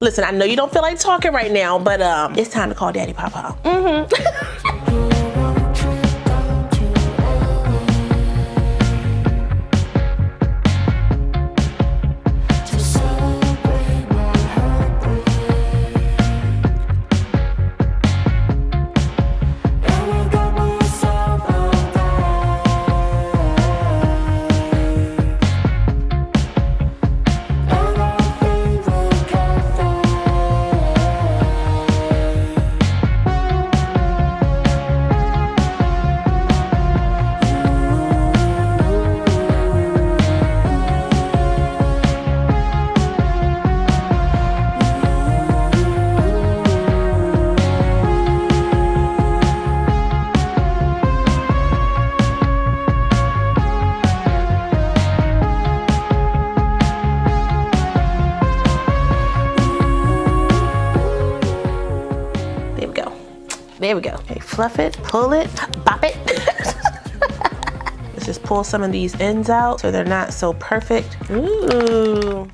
Listen, I know you don't feel like talking right now, but it's time to call Daddy Papa. There we go. Okay, fluff it, pull it, bop it. Let's just pull some of these ends out so they're not so perfect. Ooh.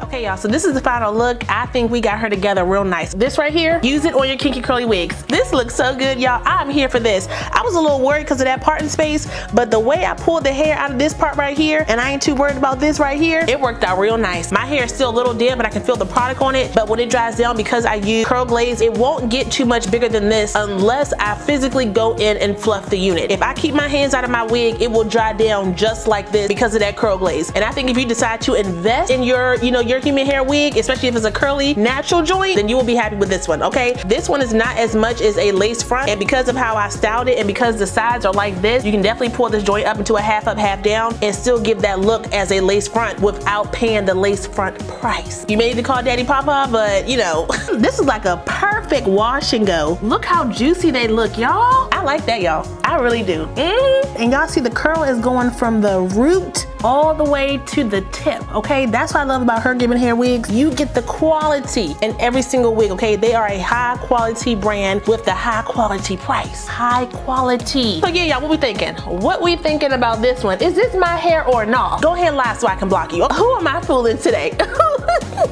Okay, y'all, so this is the final look. I think we got her together real nice. This right here, use it on your kinky curly wigs. This looks so good, y'all. I'm here for this. I was a little worried because of that parting space, but the way I pulled the hair out of this part right here, and I ain't too worried about this right here, it worked out real nice. My hair is still a little damp, but I can feel the product on it, but when it dries down, because I use curl glaze, it won't get too much bigger than this unless I physically go in and fluff the unit. If I keep my hands out of my wig, it will dry down just like this because of that curl glaze. And I think if you decide to invest in your, your human hair wig, especially if it's a curly natural joint, then you will be happy with this one, okay? This one is not as much as a lace front, and because of how I styled it and because the sides are like this, you can definitely pull this joint up into a half up, half down and still give that look as a lace front without paying the lace front price. You may need to call Daddy Papa, but this is like a perfect wash and go. Look how juicy they look, y'all. I like that, y'all. I really do. And y'all see the curl is going from the root all the way to the tip, okay? That's what I love about HerGivenHair wigs. You get the quality in every single wig, okay? They are a high quality brand with the high quality price. High quality. So yeah, y'all, what we thinking? What we thinking about this one? Is this my hair or not? Go ahead and lie so I can block you. Who am I fooling today?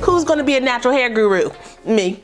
Who's gonna be a natural hair guru? Me.